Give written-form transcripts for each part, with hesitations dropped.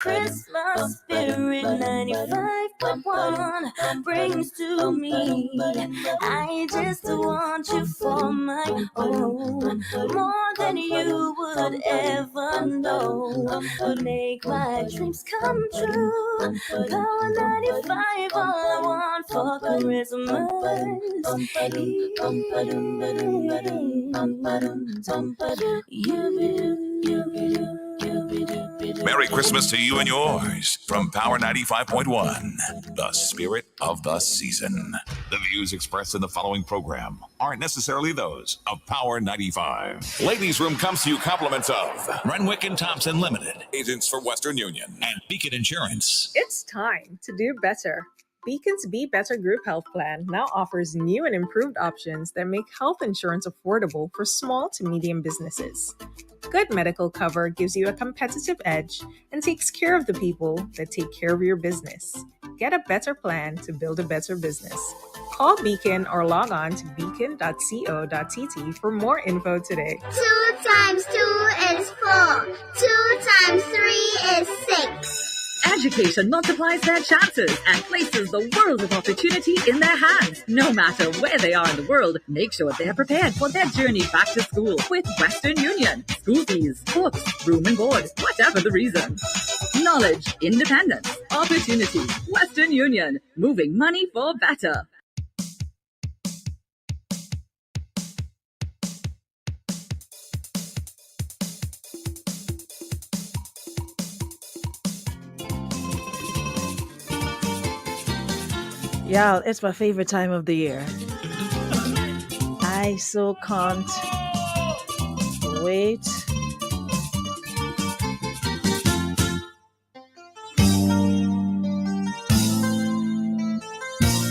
Christmas spirit 95.1 brings to me. I just want you for my own, more than you would ever know. Make my dreams come true. Power 95, all I want for Christmas. Merry Christmas to you and yours from Power 95.1, the spirit of the season. The views expressed in the following program aren't necessarily those of Power 95. Ladies' Room comes to you compliments of Renwick and Thompson Limited, agents for Western Union, and Beacon Insurance. It's time to do better. Beacon's Be Better Group Health Plan now offers new and improved options that make health insurance affordable for small to medium businesses. Good medical cover gives you a competitive edge and takes care of the people that take care of your business. Get a better plan to build a better business. Call Beacon or log on to beacon.co.tt for more info today. 2 times 2 is 4. 2 times 3 is 6. Education multiplies their chances and places the world of opportunity in their hands. No matter where they are in the world, make sure they're prepared for their journey back to school with Western Union. School fees, books, room and board, whatever the reason. Knowledge, independence, opportunity. Western Union, moving money for better. Yeah, it's my favorite time of the year. I so can't wait.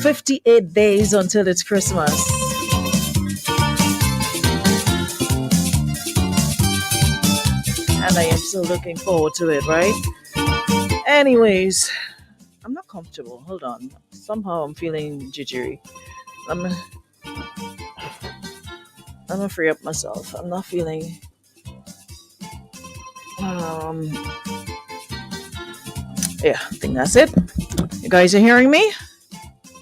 "58 days until it's Christmas. And I am so looking forward to it, right? Anyways, I'm not comfortable. Hold on. Somehow I'm feeling jittery. I'm gonna free up myself. I'm not feeling. Yeah, I think that's it. You guys are hearing me?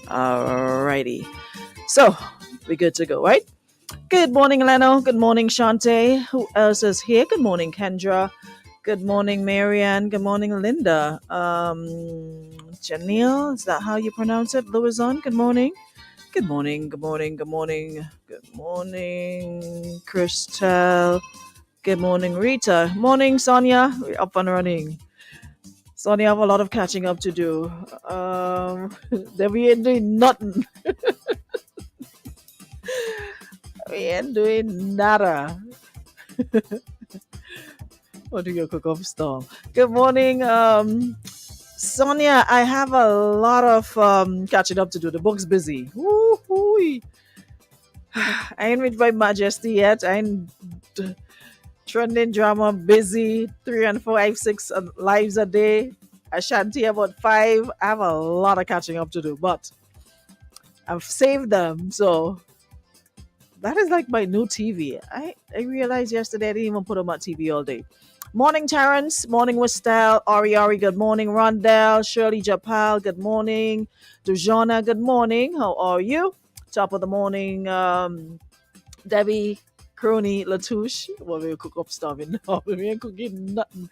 Alrighty. So, we're good to go, right? Good morning, Leno. Good morning, Shante. Who else is here? Good morning, Kendra. Good morning, Marianne. Good morning, Linda. Janelle, is that how you pronounce it? Louison, good morning. Good morning, good morning, good morning. Good morning, Christelle. Good morning, Rita. Morning, Sonia. We're up and running. Sonia, I have a lot of catching up to do. Then we ain't doing nothing. We ain't doing nada. What do you cook up storm? Good morning, Sonia. I have a lot of catching up to do. The book's busy. Woo-hoo. I ain't read by Majesty yet. I ain't trending drama busy. 3 and 4, 5, 6 lives a day. Ashanti about 5. I have a lot of catching up to do, but I've saved them. So that is like my new TV. I realized yesterday I didn't even put on my TV all day. Morning, Terrence. Morning, Westel. Ari, good morning. Rondell. Shirley Japal, good morning. Dujana, good morning. How are you? Top of the morning, Debbie, Crony, Latouche. Well, we'll cook up stuff. No, we ain't cooking nothing.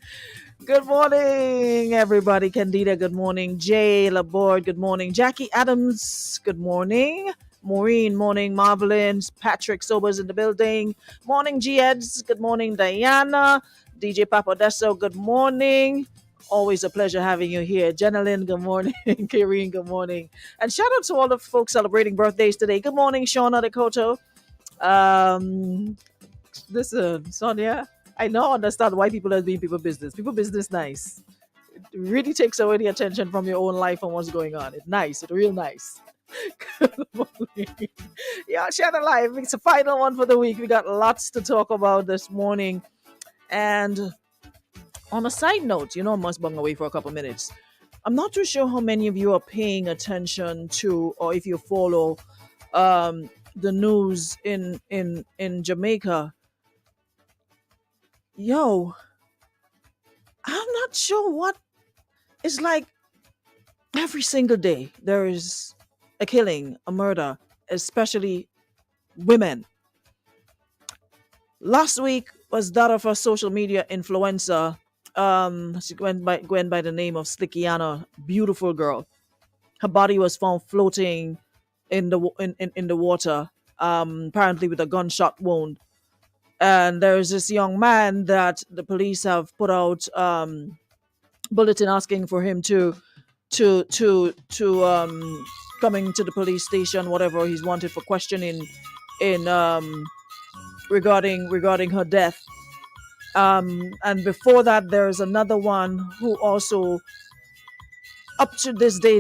Good morning, everybody. Candida, good morning. Jay Laborde, good morning. Jackie Adams, good morning. Maureen, morning. Marvelin, Patrick Sobers in the building. Morning, G-Eds. Good morning, Diana. DJ Papadesso, good morning. Always a pleasure having you here. Jenalyn, good morning. Karen, good morning. And shout out to all the folks celebrating birthdays today. Good morning, Shauna Dakota. Listen, Sonia, I now understand why people are being people business. People business nice. It really takes away the attention from your own life and what's going on. It's nice. It's real nice. Good morning. Yeah, share the live. It's the final one for the week. We got lots to talk about this morning. And on a side note, I must bung away for a couple minutes. I'm not too sure how many of you are paying attention to, or if you follow the news in Jamaica. Yo, I'm not sure what It's like every single day there is a killing, a murder, especially women. Last week was that of a social media influencer. She went by the name of Slickiana, beautiful girl. Her body was found floating in in the water, apparently with a gunshot wound. And there's this young man that the police have put out bulletin asking for him to coming to the police station, whatever he's wanted for questioning in regarding her death. And before that, there's another one who also, up to this day,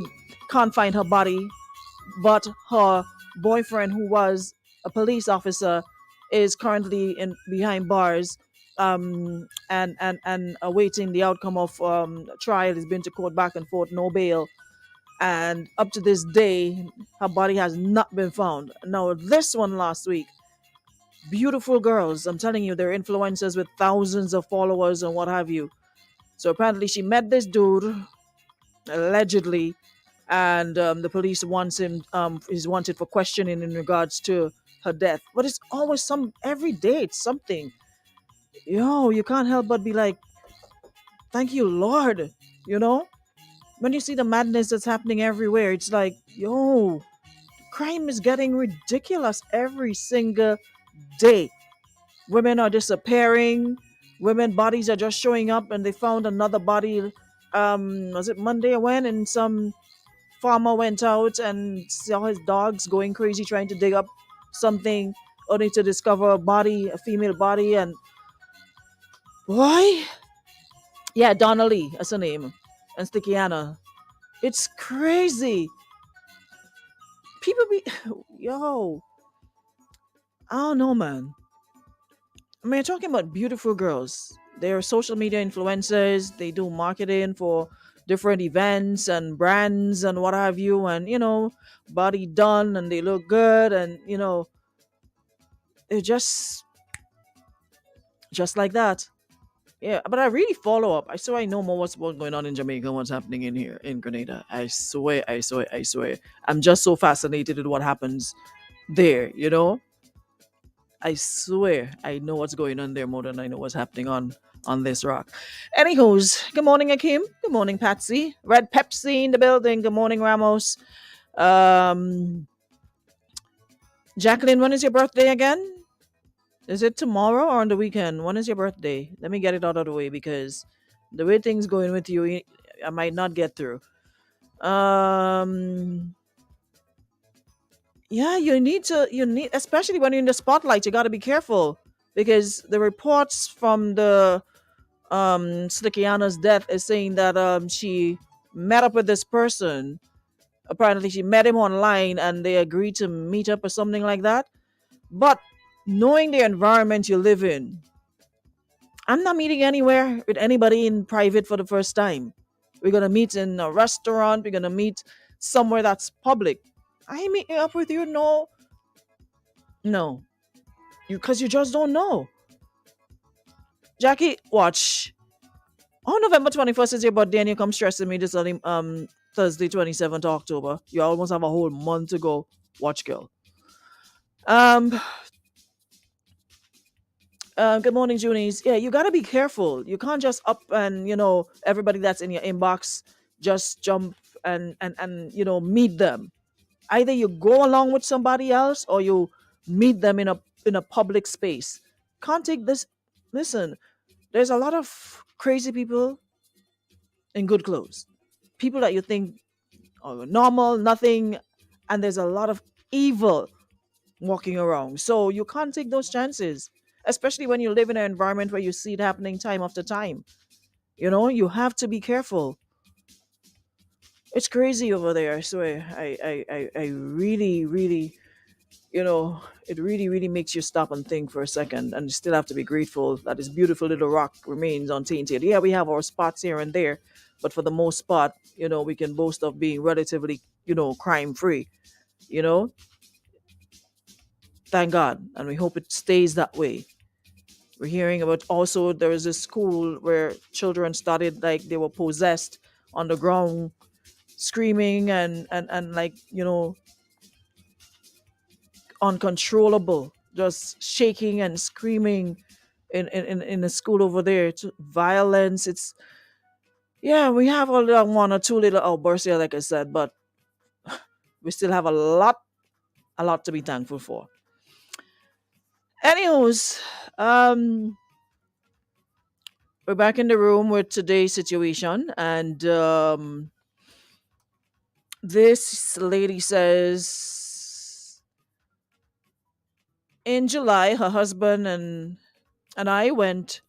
can't find her body, but her boyfriend, who was a police officer, is currently in behind bars, and awaiting the outcome of trial. He's been to court back and forth, no bail, and up to this day, her body has not been found. Now, this one last week, beautiful girls. I'm telling you, they're influencers with thousands of followers and what have you. So apparently, she met this dude allegedly, and the police wants him. Is wanted for questioning in regards to her death. But it's always every day. It's something. Yo, you can't help but be like, thank you, Lord. You know, when you see the madness that's happening everywhere, it's like, yo, crime is getting ridiculous every single day. Women are disappearing. Women bodies are just showing up, and they found another body. Was it Monday or when? And some farmer went out and saw his dogs going crazy trying to dig up something, only to discover a body, a female body. And why? Yeah, Donnelly, that's her name, and Stickiana. It's crazy. People be, yo, I don't know, man. I mean, you're talking about beautiful girls. They're social media influencers. They do marketing for different events and brands and what have you. And, body done and they look good. And, it just like that. Yeah, but I really follow up. I know more what's going on in Jamaica, what's happening in here in Grenada. I swear, I swear, I swear. I'm just so fascinated with what happens there. I swear I know what's going on there more than I know what's happening on this rock. Anywho's, good morning, Akeem. Good morning, Patsy. Red Pepsi in the building. Good morning, Ramos. Jacqueline, when is your birthday again? Is it tomorrow or on the weekend? When is your birthday? Let me get it out of the way, because the way things going with you, I might not get through. Yeah, you need, especially when you're in the spotlight, you got to be careful, because the reports from the Slickiana's death is saying that she met up with this person. Apparently, she met him online and they agreed to meet up or something like that. But knowing the environment you live in, I'm not meeting anywhere with anybody in private for the first time. We're gonna meet in a restaurant. We're gonna meet somewhere that's public. I ain't meeting up with you. No, because you just don't know. Jackie, watch. Oh, November 21st is your birthday, and you come stressing me this Thursday, 27th October. You almost have a whole month to go. Watch, girl. Good morning, Junies. Yeah, you gotta be careful. You can't just up and everybody that's in your inbox just jump and meet them. Either you go along with somebody else or you meet them in a public space. Can't take this. Listen, there's a lot of crazy people in good clothes. People that you think are normal, nothing, and there's a lot of evil walking around. So you can't take those chances, especially when you live in an environment where you see it happening time after time. You have to be careful. It's crazy over there. I swear. I really, really, it really, really makes you stop and think for a second, and you still have to be grateful that this beautiful little rock remains untainted. Yeah, we have our spots here and there, but for the most part, we can boast of being relatively, crime free. Thank God, and we hope it stays that way. We're hearing about also there is a school where children started like they were possessed on the ground screaming and like, uncontrollable, just shaking and screaming in the school over there. It's violence. It's Yeah, we have a little one or two little outbursts here, like I said, but we still have a lot to be thankful for. Anyways, um, we're back in the room with today's situation, and this lady says in July, her husband and I went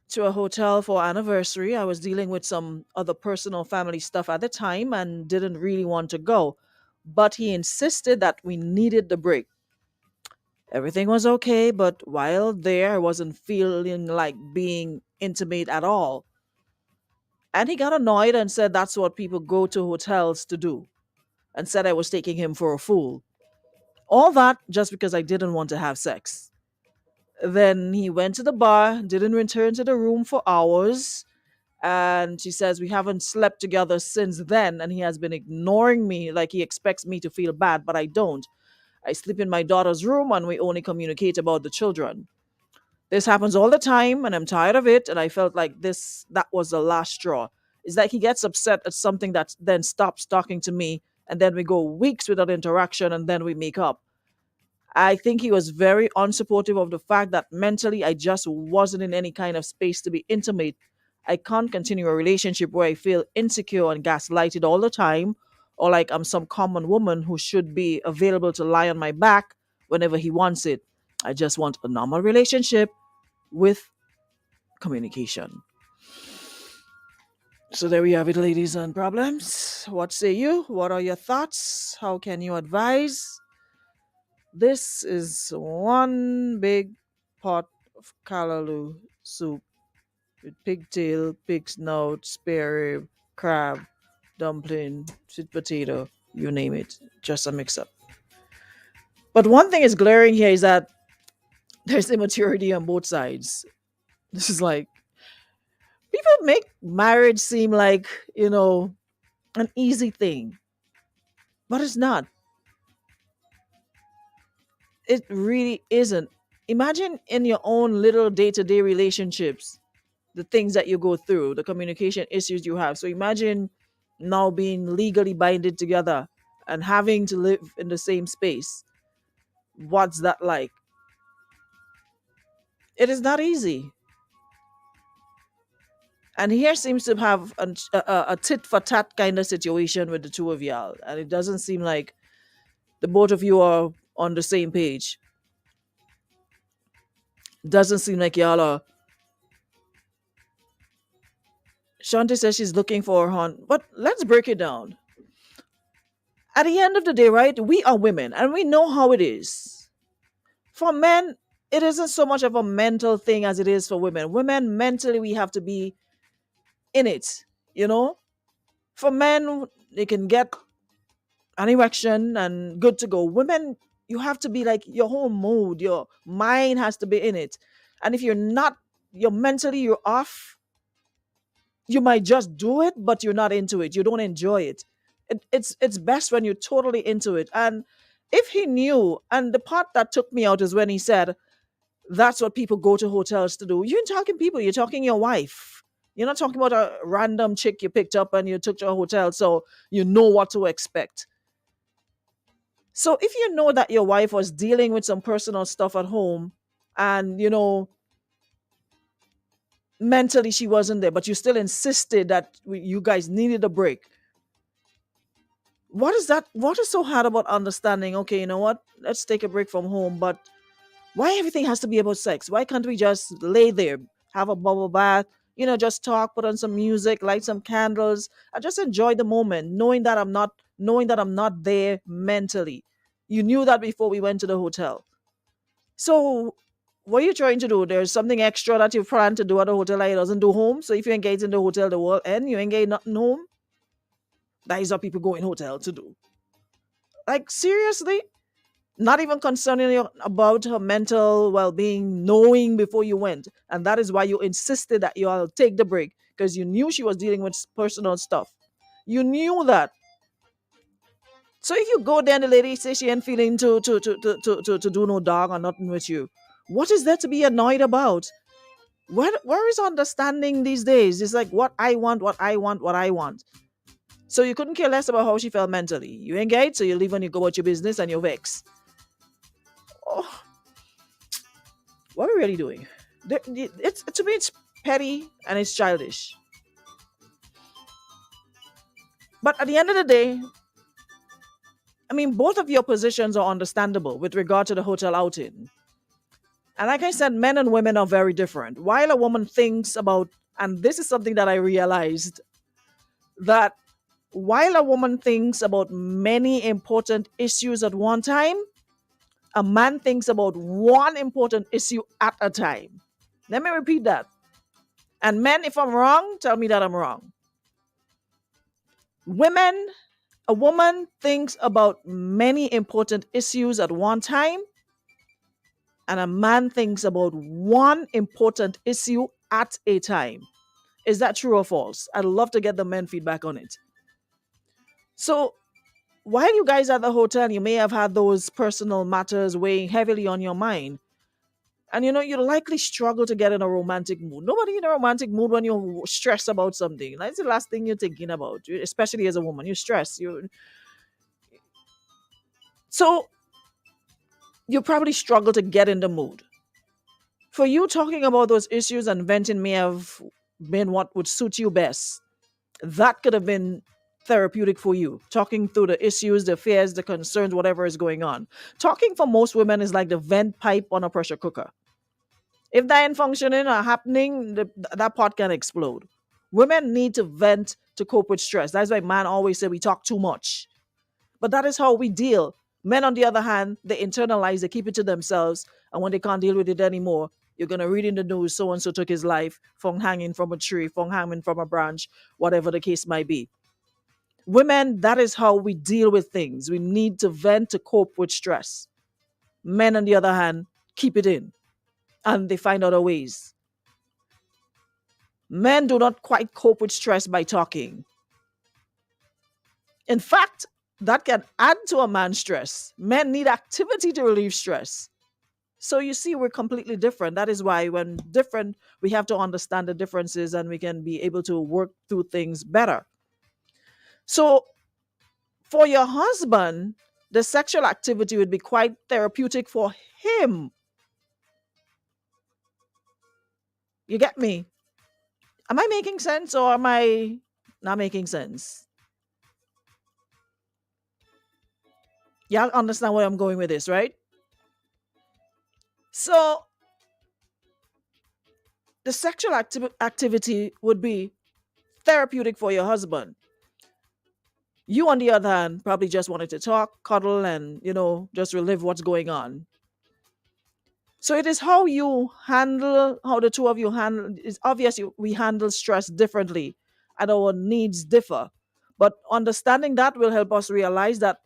to a hotel for anniversary. I was dealing with some other personal family stuff at the time and didn't really want to go. But he insisted that we needed the break. Everything was okay, but while there, I wasn't feeling like being intimate at all. And he got annoyed and said that's what people go to hotels to do, and said I was taking him for a fool. All that just because I didn't want to have sex. Then he went to the bar, didn't return to the room for hours, and she says we haven't slept together since then, and he has been ignoring me like he expects me to feel bad, but I don't. I sleep in my daughter's room and we only communicate about the children. This happens all the time and I'm tired of it, and I felt like that was the last straw. It's like he gets upset at something that then stops talking to me, and then we go weeks without interaction and then we make up. I think he was very unsupportive of the fact that mentally I just wasn't in any kind of space to be intimate. I can't continue a relationship where I feel insecure and gaslighted all the time, or like I'm some common woman who should be available to lie on my back whenever he wants it. I just want a normal relationship with communication. So there we have it, ladies and problems. What say you? What are your thoughts? How can you advise? This is one big pot of callaloo soup with pigtail, pig snout, spare rib, crab, dumpling, sweet potato, you name it. Just a mix up. But one thing is glaring here is that there's immaturity on both sides. This is like, people make marriage seem like, an easy thing, but it's not. It really isn't. Imagine in your own little day to day relationships, the things that you go through, the communication issues you have. So imagine now being legally binded together and having to live in the same space. What's that like? It is not easy. And here seems to have a tit for tat kind of situation with the two of y'all. And it doesn't seem like the both of you are on the same page. Doesn't seem like y'all are. Shanti says she's looking for her hon. But let's break it down. At the end of the day, right, we are women and we know how it is. For men, it isn't so much of a mental thing as it is for women. Women, mentally, we have to be in it, you know? For men, they can get an erection and good to go. Women, you have to be like your whole mood, your mind has to be in it. And if you're not, you're off, you might just do it, but you're not into it. You don't enjoy it. It's best when you're totally into it. And if he knew, and the part that took me out is when he said, that's what people go to hotels to do. You ain't talking people, you're talking your wife. You're not talking about a random chick you picked up and you took to a hotel, so you know what to expect. So if you know that your wife was dealing with some personal stuff at home and, mentally she wasn't there, but you still insisted that you guys needed a break. What is so hard about understanding, okay, you know what? Let's take a break from home, but why everything has to be about sex? Why can't we just lay there, have a bubble bath, just talk, put on some music, light some candles, and just enjoy the moment, knowing that I'm not there mentally. You knew that before we went to the hotel. So what are you trying to do? There's something extra that you plan to do at the hotel that you doesn't do home. So if you engage in the hotel, the world end, you engage nothing home. That is what people go in hotel to do. Like, seriously? Not even concerning you about her mental well-being, knowing before you went. And that is why you insisted that you all take the break. because you knew she was dealing with personal stuff. You knew that. So if you go there and the lady says she ain't feeling to do no dog or nothing with you, what is there to be annoyed about? Where is understanding these days? It's like what I want, what I want, what I want. So you couldn't care less about how she felt mentally. You engage, so you leave and you go about your business and you're vexed. Oh, what are we really doing? It's to me, it's petty and it's childish. But at the end of the day, I mean, both of your positions are understandable with regard to the hotel outing. And like I said, men and women are very different. While a woman thinks about, and this is something that I realized, that while a woman thinks about many important issues at one time, a man thinks about one important issue at a time. Let me repeat that. And men, if I'm wrong, tell me that I'm wrong. A woman thinks about many important issues at one time, and a man thinks about one important issue at a time. Is that true or false? I'd love to get the men feedback on it. So while you guys are at the hotel, you may have had those personal matters weighing heavily on your mind. And you'll likely struggle to get in a romantic mood. Nobody in a romantic mood when you're stressed about something. That's the last thing you're thinking about, especially as a woman. You're stressed. So you probably struggle to get in the mood. For you, talking about those issues and venting may have been what would suit you best. That could have been therapeutic for you. Talking through the issues, the fears, the concerns, whatever is going on. Talking for most women is like the vent pipe on a pressure cooker. If that ain't functioning or happening, that pot can explode. Women need to vent to cope with stress. That's why man always say we talk too much. But that is how we deal. Men, on the other hand, they internalize, they keep it to themselves. And when they can't deal with it anymore, you're going to read in the news, so-and-so took his life, from hanging from a tree, from hanging from a branch, whatever the case might be. Women, that is how we deal with things. We need to vent to cope with stress. Men, on the other hand, keep it in. And they find other ways. Men do not quite cope with stress by talking. In fact, that can add to a man's stress. Men need activity to relieve stress. So you see, we're completely different. That is why when different, we have to understand the differences and we can be able to work through things better. So for your husband, the sexual activity would be quite therapeutic for him. You get me? Am I making sense or am I not making sense? Y'all understand where I'm going with this, right? So the sexual activity would be therapeutic for your husband. You, on the other hand, probably just wanted to talk, cuddle, and, just relive what's going on. So it is how the two of you handle. It's obvious we handle stress differently and our needs differ. But understanding that will help us realize that,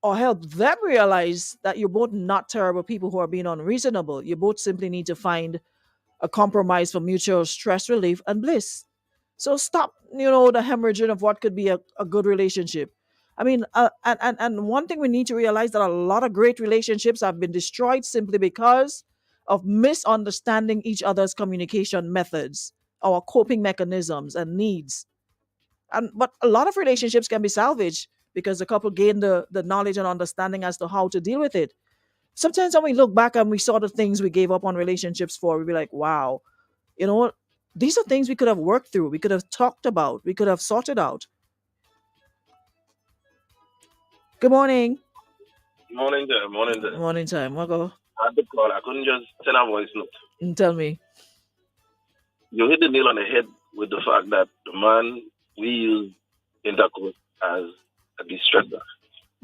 or help them realize that you're both not terrible people who are being unreasonable. You both simply need to find a compromise for mutual stress relief and bliss. So stop, the hemorrhaging of what could be a good relationship. I mean, and one thing we need to realize that a lot of great relationships have been destroyed simply because of misunderstanding each other's communication methods, our coping mechanisms and needs. But a lot of relationships can be salvaged because the couple gain the knowledge and understanding as to how to deal with it. Sometimes when we look back and we saw the things we gave up on relationships for, we'd be like, wow, these are things we could have worked through. We could have talked about. We could have sorted out. Good morning. Morning there. Morning time. What go? I had to call. I couldn't just send a voice note. Tell me. You hit the nail on the head with the fact that the man, we use intercourse as a distressor.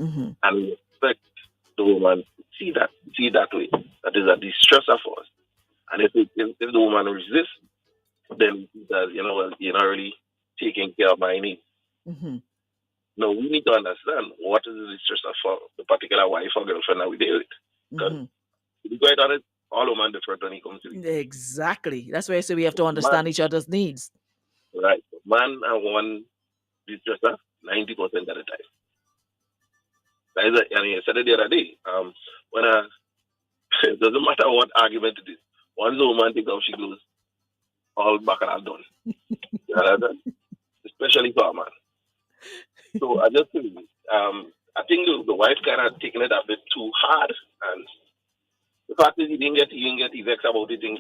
Mm-hmm. And we expect the woman to see that way. That is a distressor for us. And if the woman resists, then that, you're not really taking care of my needs. Mm-hmm. No, we need to understand what is the distressor for the particular wife or girlfriend that we deal with. Because to be quite honest, all women different when it comes to it. Exactly. That's why I say we have to understand each other's needs. Right. Man and woman de-stressor 90% of the time. That is and I said it the other day. When it doesn't matter what argument it is. Once the woman takes off, she goes, all back and all done. You understand? Especially for a man. So I just think, I think the wife kind of taking it a bit too hard. And the fact is, he didn't get his ex about it, thing.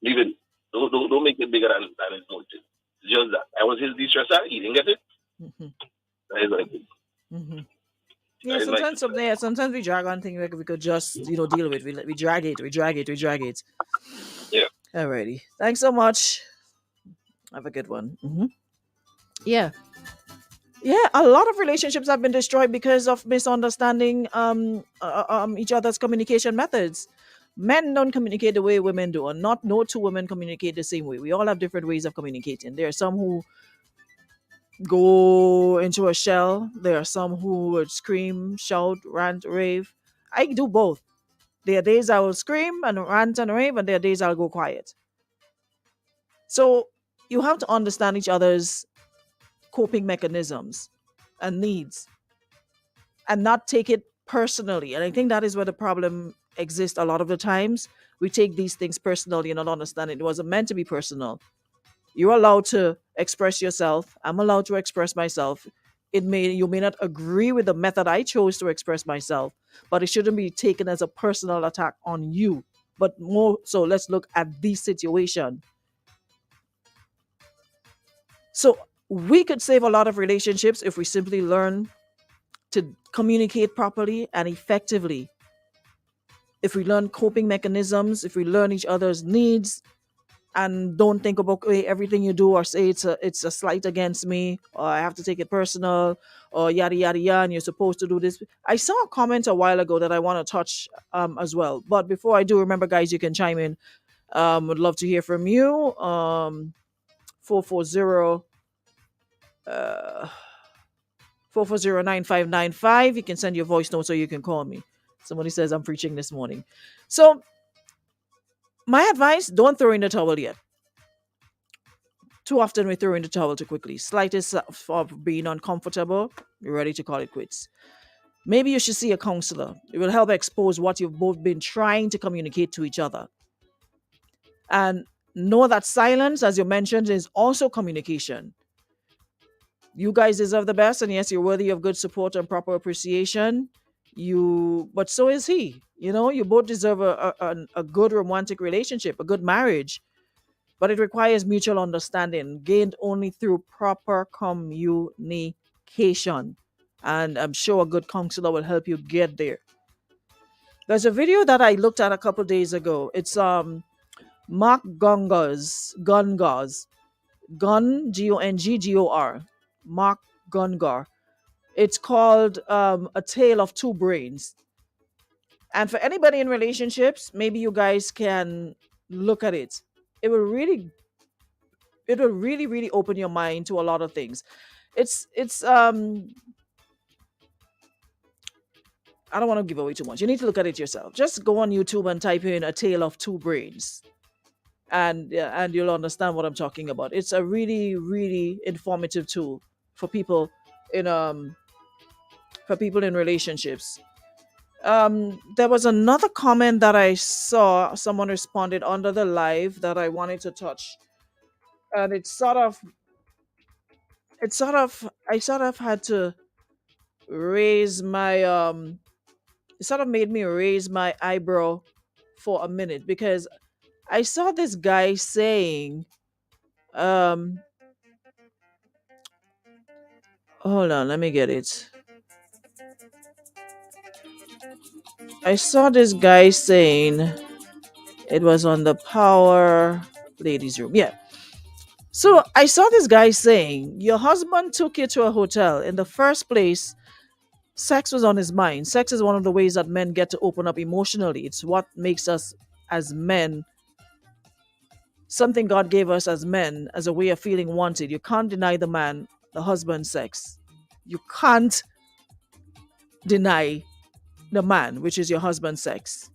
Leave it. Don't make it bigger than his motive. It's just that. I was his de-stressor. He didn't get it. Mhm. That is like it. Mhm. That Yeah, is like sometimes we drag on things like we could just deal with. We drag it. Yeah. Alrighty. Thanks so much. Have a good one. Yeah. Yeah, a lot of relationships have been destroyed because of misunderstanding each other's communication methods. Men don't communicate the way women do, and not no two women communicate the same way. We all have different ways of communicating. There are some who go into a shell. There are some who would scream, shout, rant, rave. I do both. There are days I will scream and rant and rave, and there are days I'll go quiet. So you have to understand each other's coping mechanisms and needs and not take it personally. And I think that is where the problem exists a lot of the times. We take these things personally and not understand it wasn't meant to be personal. You're allowed to express yourself. I'm allowed to express myself. You may not agree with the method I chose to express myself, but it shouldn't be taken as a personal attack on you. But more so, let's look at the situation. So we could save a lot of relationships if we simply learn to communicate properly and effectively. If we learn coping mechanisms, if we learn each other's needs, and don't think about everything you do or say it's a slight against me, or I have to take it personal, or yada yada yada, and you're supposed to do this. I saw a comment a while ago that I want to touch as well. But before I do, remember, guys, you can chime in. Would love to hear from you. 440 440-9595. You can send your voice note, so you can call me. Somebody says I'm preaching this morning. So my advice, don't throw in the towel yet. Too often we throw in the towel too quickly. Slightest of being uncomfortable, you're ready to call it quits. Maybe you should see a counselor. It will help expose what you've both been trying to communicate to each other. And know that silence, as you mentioned, is also communication. You guys deserve the best, and yes, you're worthy of good support and proper appreciation. But so is he. You both deserve a good romantic relationship, a good marriage. But it requires mutual understanding, gained only through proper communication. And I'm sure a good counselor will help you get there. There's a video that I looked at a couple days ago. It's Mark Gungor's Gongor. Mark Gungor. It's called A Tale of Two Brains. And for anybody in relationships, maybe you guys can look at it. It will really open your mind to a lot of things. It's I don't want to give away too much. You need to look at it yourself. Just go on YouTube and type in A Tale of Two Brains, and you'll understand what I'm talking about. It's a really, really informative tool for people in relationships. There was another comment that I saw someone responded under the live that I wanted to touch, and I sort of had to raise my it sort of made me raise my eyebrow for a minute, because I saw this guy saying hold on, let me get it. I saw this guy saying, it was on the Power Ladies Room. Yeah. So I saw this guy saying, your husband took you to a hotel. In the first place, sex was on his mind. Sex is one of the ways that men get to open up emotionally. It's what makes us as men, something God gave us as men, as a way of feeling wanted. You can't deny the man, the husband, sex. You can't deny the man, which is your husband's sex.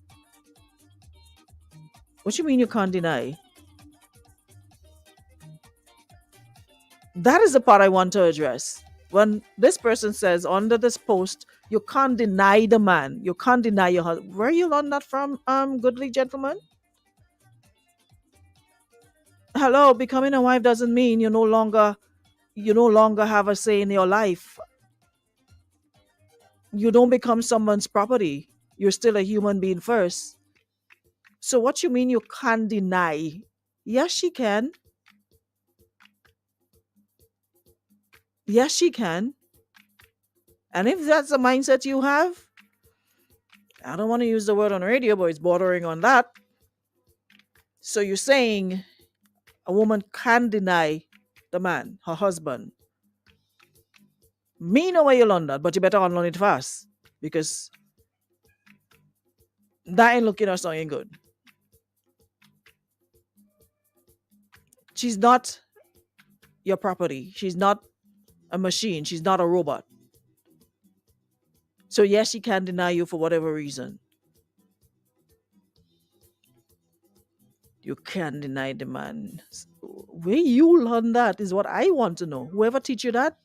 What you mean you can't deny? That is the part I want to address. When this person says under this post, you can't deny the man, you can't deny your husband. Where you learn that from, goodly gentlemen? Hello, becoming a wife doesn't mean you no longer have a say in your life. You don't become someone's property. You're still a human being first. So what you mean you can't deny? Yes, she can. Yes, she can. And if that's the mindset you have, I don't want to use the word on radio, but it's bordering on that. So you're saying a woman can deny the man, her husband. Me know why you learn that, but you better unlearn it fast. Because that ain't looking or sounding good. She's not your property. She's not a machine. She's not a robot. So yes, she can deny you for whatever reason. You can deny the man. Where you learn that is what I want to know. Whoever teach you that,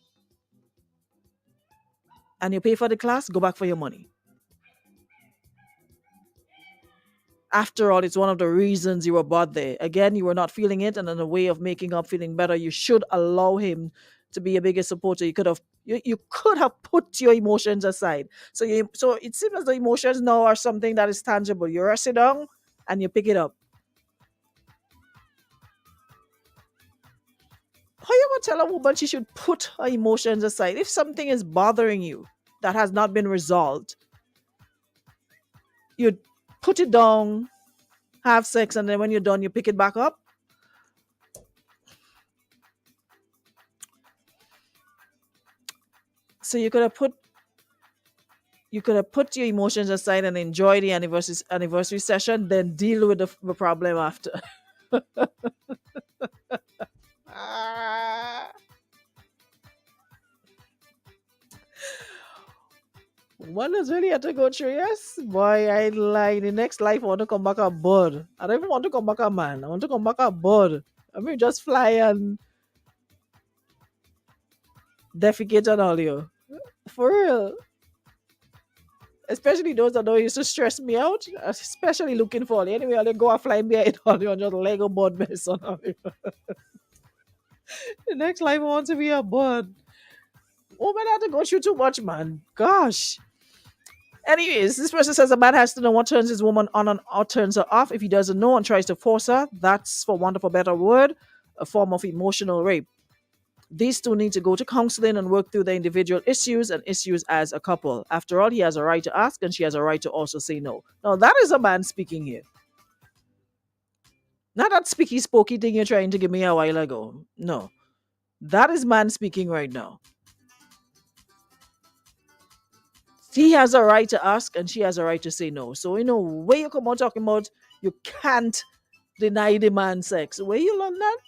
and you pay for the class, go back for your money. After all, it's one of the reasons you were brought there. Again, you were not feeling it, and in a way of making up feeling better, you should allow him to be a bigger supporter. You could have put your emotions aside. So it seems as the emotions now are something that is tangible. You sit down and you pick it up. How you gonna tell a woman she should put her emotions aside? If something is bothering you that has not been resolved, you put it down, have sex, and then when you're done, you pick it back up. So you could have put your emotions aside and enjoy the anniversary session, then deal with the problem after. Ah. One has really had to go through, yes. Boy, I lie. The next life, I want to come back a bird. I don't even want to come back a man. I want to come back a bird. I mean, just fly and defecate on all you. For real. Especially those that don't used to stress me out. Especially looking for you. Anyway, I'll go and fly behind all you and just Lego bird mess on all you. The next life, I want to be a bird. Oh, man, I have to go through too much, man. Gosh. Anyways, this person says a man has to know what turns his woman on and what turns her off. If he doesn't know and tries to force her, that's, for want of a better word, a form of emotional rape. These two need to go to counseling and work through their individual issues and issues as a couple. After all, he has a right to ask and she has a right to also say no. Now, that is a man speaking here. Not that speaky, spooky thing you're trying to give me a while ago. No. That is man speaking right now. He has a right to ask and she has a right to say no. So, where you come out talking about you can't deny the man sex. Where you learn that?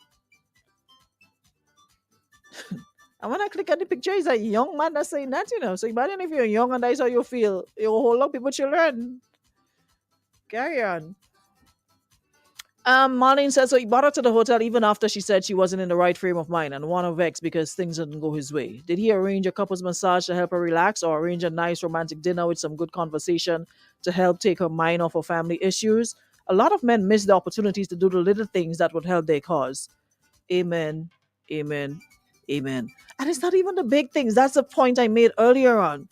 And when I click on the picture, it's a young man that's saying that, So imagine if you're young and that's how you feel. You whole lot of people children. Carry on. Marlene says, so he brought her to the hotel even after she said she wasn't in the right frame of mind and wanted to vex because things didn't go his way. Did he arrange a couple's massage to help her relax or arrange a nice romantic dinner with some good conversation to help take her mind off her family issues? A lot of men miss the opportunities to do the little things that would help their cause. Amen. Amen. Amen. And it's not even the big things. That's the point I made earlier on.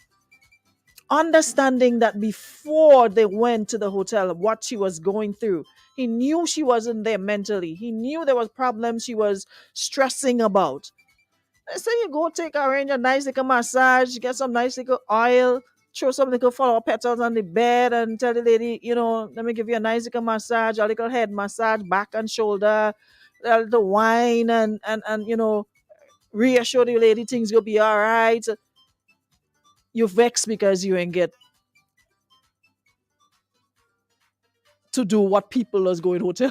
Understanding that before they went to the hotel, what she was going through. He knew she wasn't there mentally. He knew there was problems she was stressing about. So you go arrange a nice little massage, get some nice little oil, throw some little flower petals on the bed and tell the lady, let me give you a nice little massage, a little head massage, back and shoulder, a little wine and reassure the lady things will be all right. You vex because you ain't get to do what people is going hotel.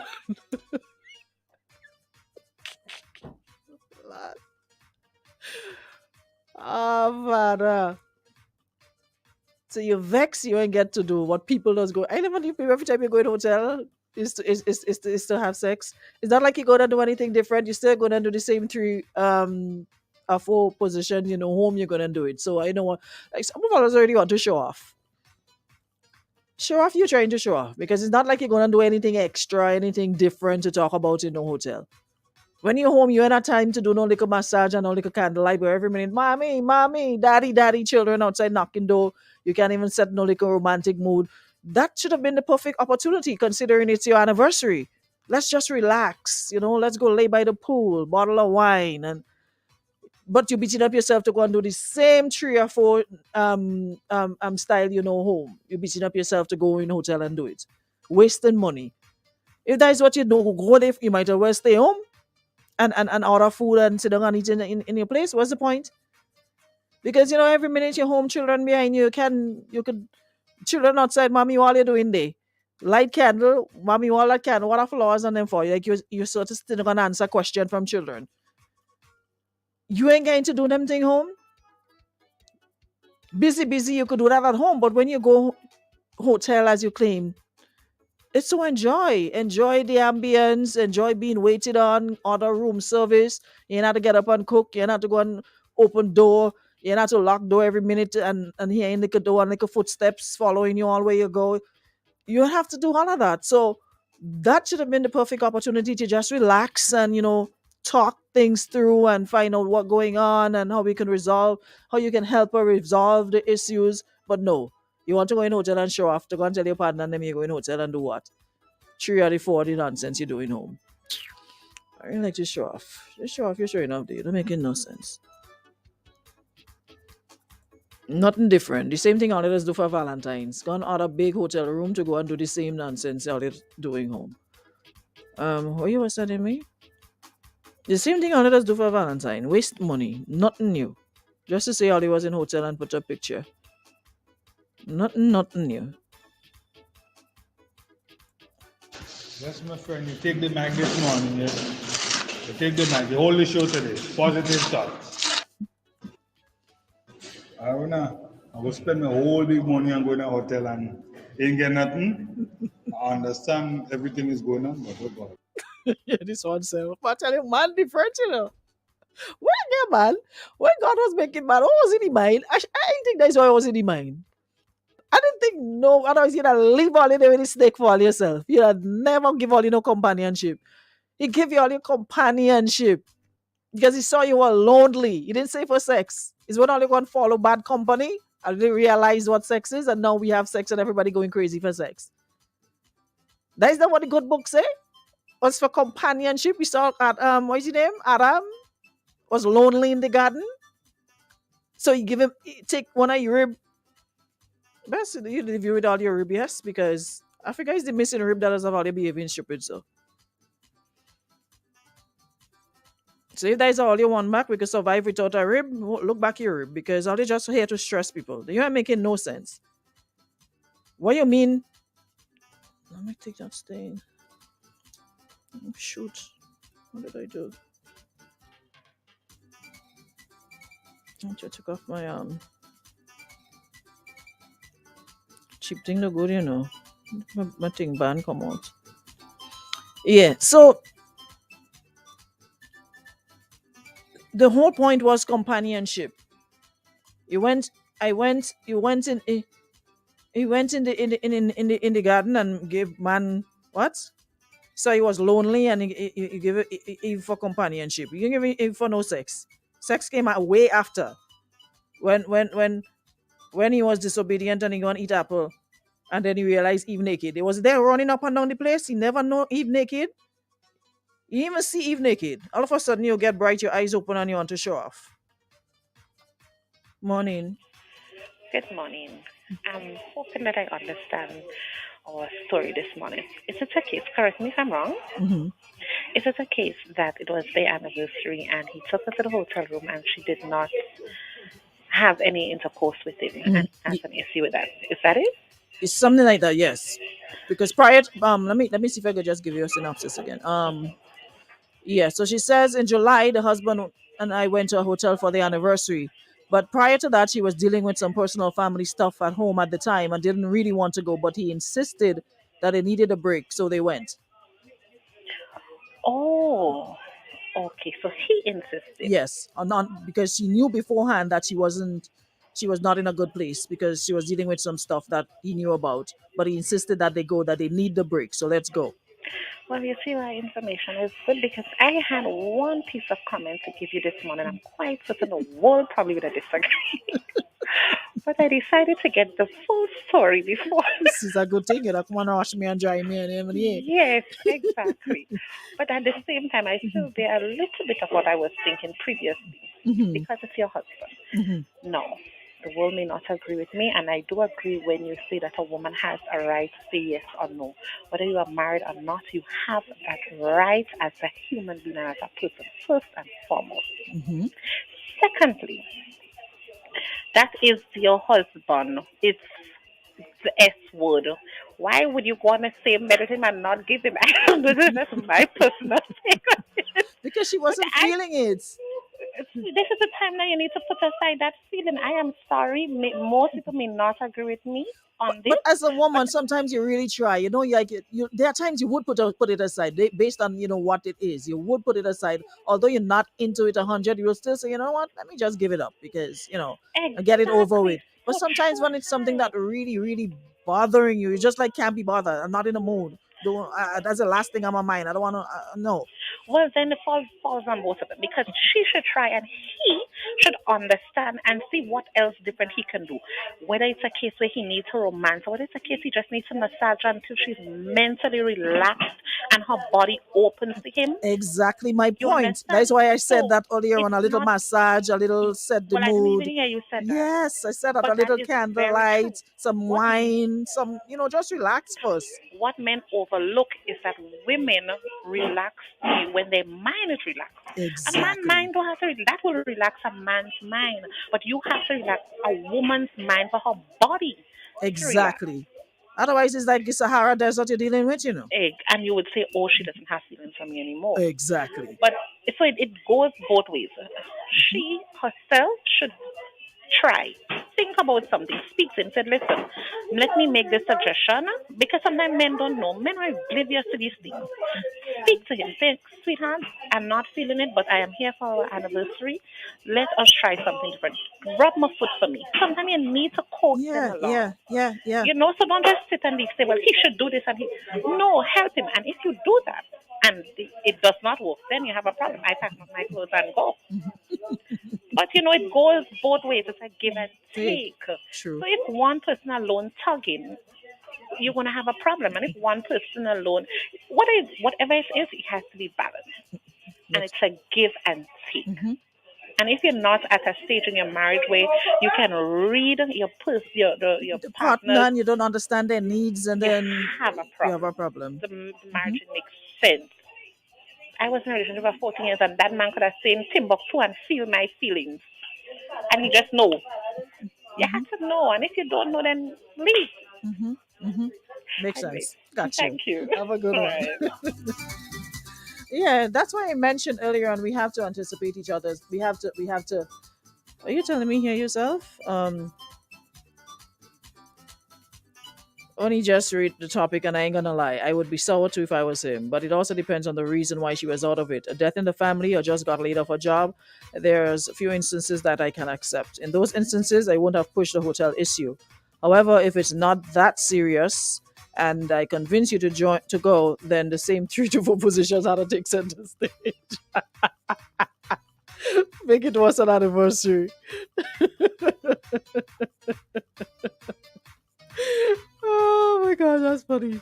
Father. So you vex, you ain't get to do what people does go. I never do every time you go to hotel. Is to have sex. It's not like you're gonna do anything different. You're still gonna do the same three four positions. Home you're gonna do it. So I know what, like, some of us already want to show off. Show off, you're trying to show off, because it's not like you're gonna do anything extra, anything different to talk about in the hotel. When you're home, you ain't have time to do no little massage and no little candlelight where every minute, mommy, mommy, daddy, daddy, children outside knocking door. You can't even set no little romantic mood. That should have been the perfect opportunity, considering it's your anniversary. Let's just relax, let's go lay by the pool, bottle of wine, but you're beating up yourself to go and do the same three or four style, home. You're beating up yourself to go in a hotel and do it. Wasting money. If that is what you do, go there, you might as well stay home and order food and sit down and eat in your place. What's the point? Because every minute you're home, children behind you, you could children outside, mommy, what are you doing there? Light candle, mommy, what that candle, what are flowers on them for? Like you're sort of still gonna answer question from children. You ain't going to do them thing home. Busy, you could do that at home, but when you go hotel, as you claim, it's to enjoy the ambience, enjoy being waited on, order room service. You not to get up and cook. You not to go and open door. You not to lock door every minute and hearing like a door and like a footsteps following you all where you go. You have to do all of that. So that should have been the perfect opportunity to just relax and talk things through and find out what's going on and how you can help her resolve the issues. But no, you want to go in hotel and show off, to go and tell your partner and then you go in hotel and do what? 3 or 4 the nonsense you're doing home. I really like to show off. Just show off, you're showing off there. Don't make no sense. Nothing different. The same thing all others do for Valentine's. Go and order big hotel room to go and do the same nonsense all they're doing home. What you was telling me? The same thing all others do for Valentine. Waste money. Nothing new. Just to say all he was in hotel and put a picture. Nothing new. Yes, my friend, you take the mic this morning, yes? You take the mic, you hold the show today. Positive thoughts. I will spend my whole big money and go in a hotel and ain't get nothing. I understand everything is going on, but oh God. Yeah, this one self. But I tell you, man, different, When yeah, man, when God was making man, what was in his mind? I didn't think that's what was in his mind. I didn't think no, otherwise you'd have leave all in there with the snake for all yourself. You'd have never give all no companionship. He gave you all your companionship because he saw you were lonely. He didn't say for sex. He's when all you want to follow bad company. I didn't realize what sex is, and now we have sex and everybody going crazy for sex. That is not what the good book say. Was for companionship. We saw what is his name? Adam was lonely in the garden. So you take one of your rib. Best you leave you with all your rib, yes, because Africa is the missing rib that has all they behaving stupid. So if that is all you want back, we could survive without a rib. Look back your rib, because all they just here to stress people. You ain't making no sense. What you mean? Let me take that stain. Oh, shoot. What did I do? I just took off my cheap thing to good, my thing band come out. Yeah, so the whole point was companionship. You went in the garden and gave man what? So he was lonely and he gave it for companionship. You give it for no sex. Sex came out way after. When he was disobedient and he gonna eat apple, and then he realized Eve naked. He was there running up and down the place. He never know Eve naked. You even see Eve naked. All of a sudden you get bright, your eyes open, and you want to show off. Morning. Good morning. I'm hoping that I understand our story this morning. Is it a case, correct me if I'm wrong, is it a case that it was their anniversary and he took her to the hotel room and she did not have any intercourse with him and has an issue with that? Is that it? It's something like that, yes. Because prior to, let me see if I could just give you a synopsis again. Yeah, so she says in July the husband and I went to a hotel for the anniversary. But prior to that, she was dealing with some personal family stuff at home at the time and didn't really want to go. But he insisted that they needed a break, so they went. Oh, okay. So he insisted. Yes, or not because she knew beforehand that she was not in a good place because she was dealing with some stuff that he knew about. But he insisted that they go, that they need the break. So let's go. Well, you see, my information is good because I had one piece of comment to give you this morning. I'm quite certain the world probably would have disagreed. But I decided to get the full story before. This is a good thing. You know, come on, wash me and dry me and everything. Yes, exactly. But at the same time, I still bear a little bit of what I was thinking previously because it's your husband. No, the world may not agree with me, and I do agree when you say that a woman has a right to say yes or no. Whether you are married or not, you have that right as a human being and as a person, first and foremost. Secondly, that is your husband. It's the S word. Why would you want to say medicine and not give him? I don't know. That's my personal thing. Because she wasn't feeling it. This is the time that you need to put aside that feeling. I am sorry. Most people may not agree with me on this. But as a woman, sometimes you really try. You know, there are times you would put it aside based on what it is. You would put it aside, although you're not into it 100. You will still say, you know what? Let me just give it up because and get it over with. But sometimes when it's something that really, really bothering you, you just like can't be bothered. I'm not in the mood. Don't. That's the last thing on my mind. I don't want to. No. Well, then the fault falls on both of them because she should try and he should understand and see what else different he can do. Whether it's a case where he needs her romance or whether it's a case he just needs to massage her until she's mentally relaxed and her body opens to him. Exactly my point. That's why I said that earlier on. A little massage, a little set the I mood. didn't even hear you said that. Yes, I said that. A little candlelight, some wine, some just relax first. What men overlook is that women relax when their mind is relaxed. Exactly. A man's mind don't have to. That will relax a man's mind, but you have to relax a woman's mind for her body. Exactly. Otherwise, it's like the Sahara Desert you're dealing with, And you would say, "Oh, she doesn't have feelings for me anymore." Exactly. But so it goes both ways. She herself should try. Think about something. Speak to him. Said, listen, let me make this suggestion because sometimes men don't know. Men are oblivious to these things. Speak to him. Say, sweetheart, I'm not feeling it, but I am here for our anniversary. Let us try something different. Rub my foot for me. Sometimes you need to coach them along. Yeah. So don't just sit and say, well, he should do this and no, help him. And if you do that and it does not work, then you have a problem. I pack my clothes and go. But it goes both ways. It's a give and take. True. So if one person alone tugging, you're gonna have a problem. And if one person alone, whatever it is, it has to be balanced. And it's a give and take. And if you're not at a stage in your marriage where you can read your partner and you don't understand their needs, and then you have a problem. The marriage makes sense. I was in a relationship for 14 years, and that man could have stayed in Timbuktu and feel my feelings. And he just know. You have to know. And if you don't know, then leave. Makes sense. Gotcha. Thank you. Have a good one. Yeah, that's why I mentioned earlier on, we have to anticipate each other's. We have to. Are you telling me here yourself? Only just read the topic, and I ain't gonna lie, I would be sour too if I was him. But it also depends on the reason why she was out of it. A death in the family or just got laid off her job. There's a few instances that I can accept. In those instances, I wouldn't have pushed the hotel issue. However, if it's not that serious and I convince you to go, then the same 3 to 4 positions had to take center stage. Make it worse an anniversary. Oh my god, that's funny.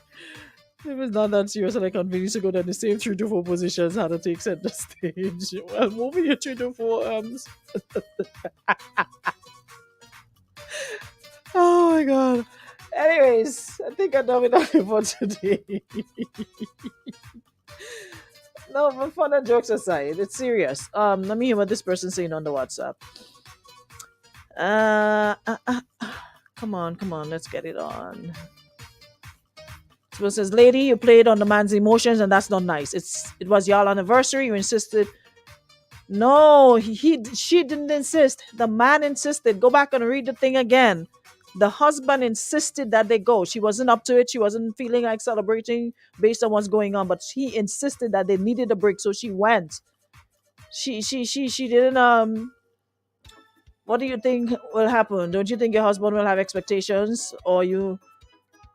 If it's not that serious and I convince you to go, then the same 3 to 4 positions had to take center stage. Well, moving your 3 to 4 arms. Oh my god. Anyways, I think I'm done with that for today. No, but fun and jokes aside, it's serious. Let me hear what this person's saying on the WhatsApp. Come on, let's get it on. So it says, lady, you played on the man's emotions and that's not nice. It was y'all anniversary, you insisted. No, she didn't insist. The man insisted. Go back and read the thing again. The husband insisted that they go. She wasn't up to it. She wasn't feeling like celebrating based on what's going on, but he insisted that they needed a break, so she went. She didn't what do you think will happen? Don't you think your husband will have expectations, or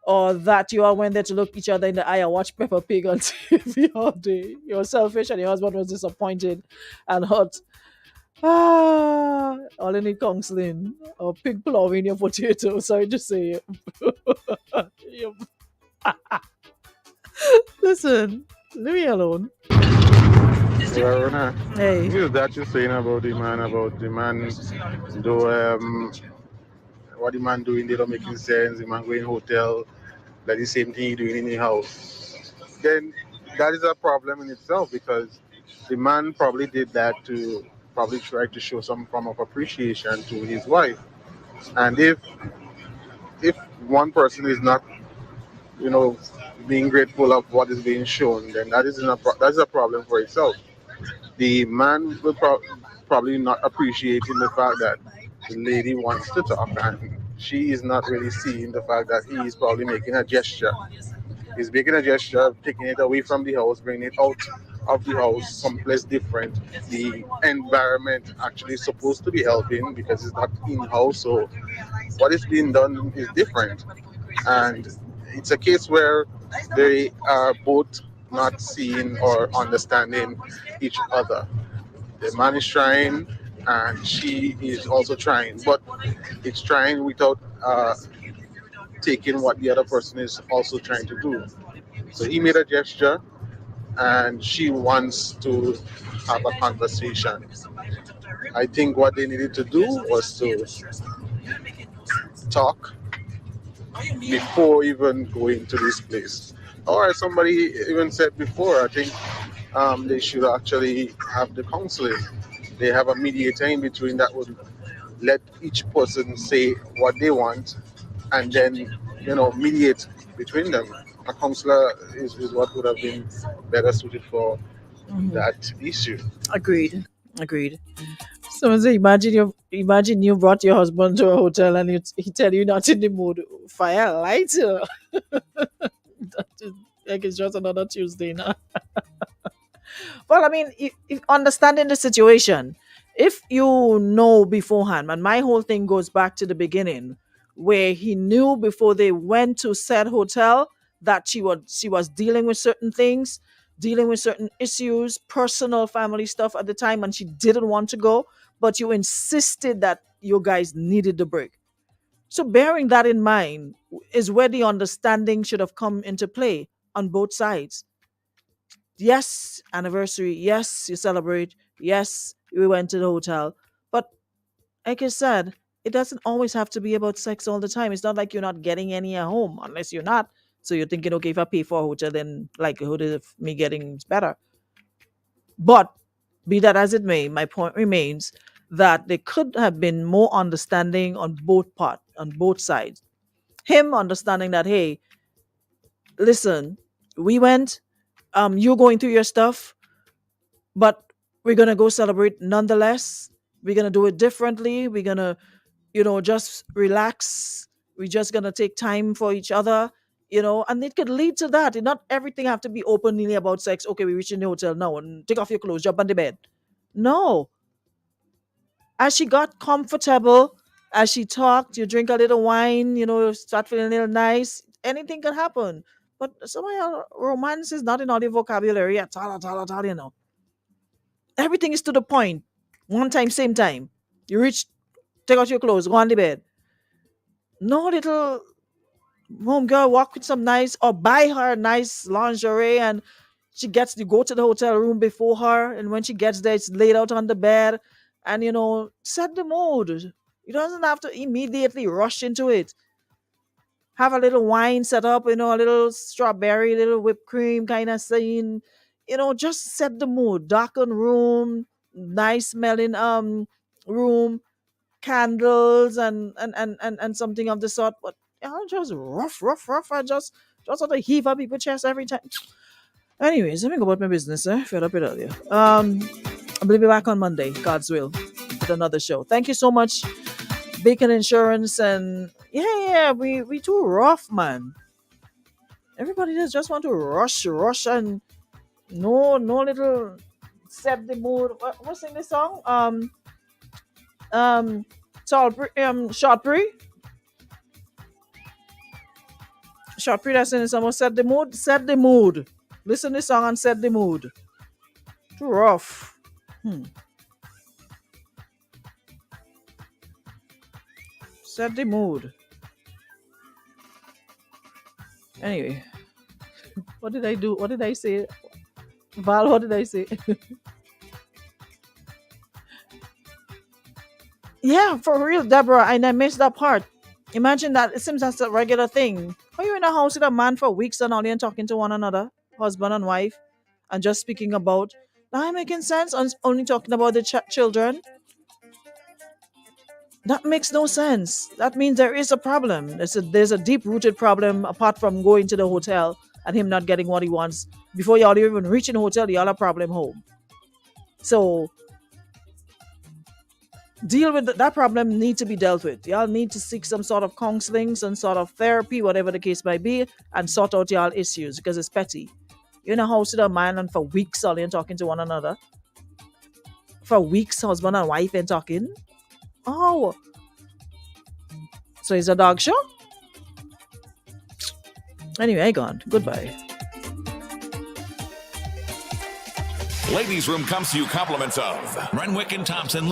that you all went there to look each other in the eye and watch Peppa Pig on TV all day? You're selfish and your husband was disappointed and hurt. All you need counseling or pig plowing your potato. Sorry to say. You- Listen, leave me alone. Rona, Hey. news that you're saying about the man, though, what the man doing, they don't making sense. The man going hotel, like the same thing he doing in the house. Then that is a problem in itself because the man probably did that to probably try to show some form of appreciation to his wife. And if one person is not, being grateful of what is being shown, then that is a problem for itself. The man will probably not appreciating the fact that the lady wants to talk and she is not really seeing the fact that he is probably making a gesture. He's making a gesture, taking it away from the house, bringing it out of the house, someplace different. The environment actually is supposed to be helping because it's not in-house, so what is being done is different. And it's a case where they are both not seeing or understanding each other. The man is trying and she is also trying, but it's trying without taking what the other person is also trying to do. So he made a gesture and she wants to have a conversation. I think what they needed to do was to talk before even going to this place. Or as somebody even said before, I think they should actually have the counseling. They have a mediator in between that would let each person say what they want and then, mediate between them. A counselor is what would have been better suited for that issue. Agreed. Someone say, imagine you brought your husband to a hotel and he tell you not in the mood. Fire lighter. That is, like it's just another Tuesday now. Well, I mean, if understanding the situation, if you know beforehand, and my whole thing goes back to the beginning, where he knew before they went to said hotel that she was dealing with certain things, dealing with certain issues, personal family stuff at the time, and she didn't want to go, but you insisted that you guys needed the break. So bearing that in mind is where the understanding should have come into play on both sides. Yes, anniversary. Yes, you celebrate. Yes, we went to the hotel. But like I said, it doesn't always have to be about sex all the time. It's not like you're not getting any at home unless you're not. So you're thinking, okay, if I pay for a hotel, then likelihood of me getting is better. But be that as it may, my point remains that there could have been more understanding on both sides. Him understanding that, hey, listen, we went, you're going through your stuff, but we're gonna go celebrate nonetheless. We're gonna do it differently. We're gonna, just relax. We're just gonna take time for each other, and it could lead to that. And not everything have to be openly about sex. Okay, we reach in the hotel now and take off your clothes, jump on the bed. No. As she got comfortable, as she talked, you drink a little wine, start feeling a little nice. Anything can happen. But somehow romance is not in all the vocabulary at all. Everything is to the point. One time, same time. You reach, take out your clothes, go on the bed. No little home girl walk with some nice, or buy her nice lingerie and she gets to go to the hotel room before her. And when she gets there, it's laid out on the bed. And, set the mood. You doesn't have to immediately rush into it. Have a little wine set up, a little strawberry, little whipped cream kind of scene. Just set the mood. Darken room, nice smelling room, candles and something of the sort. But just rough. I just sort of heave up people's chest every time. Anyways, let me go about my business. Fed up it earlier. I'll be back on Monday, God's will, with another show. Thank you so much Bacon Insurance, and we too rough, man. Everybody just want to rush, and no little set the mood. What's in the song? Shortbreed. Shortbreed that's in the song. Set the mood. Set the mood. Listen to the song and set the mood. Too rough. Set the mood. Anyway, what did I do? What did I say? Val, what did I say? Yeah, for real, Deborah. And I missed that part. Imagine that. It seems that's a regular thing. Are you in a house with a man for weeks and only and talking to one another, husband and wife, and just speaking about? That ain't making sense. And only talking about the children. That makes no sense. That means there is a problem. There's a deep-rooted problem apart from going to the hotel and him not getting what he wants. Before y'all even reach in the hotel, y'all have a problem home. So deal with that problem. Need to be dealt with. Y'all need to seek some sort of counseling, some sort of therapy, whatever the case might be, and sort out y'all issues because it's petty. You're in a house with a man and for weeks only and talking to one another. For weeks, husband and wife ain't talking. Oh, so it's a dog show? Anyway, I gone. Goodbye. Ladies' Room comes to you compliments of Renwick and Thompson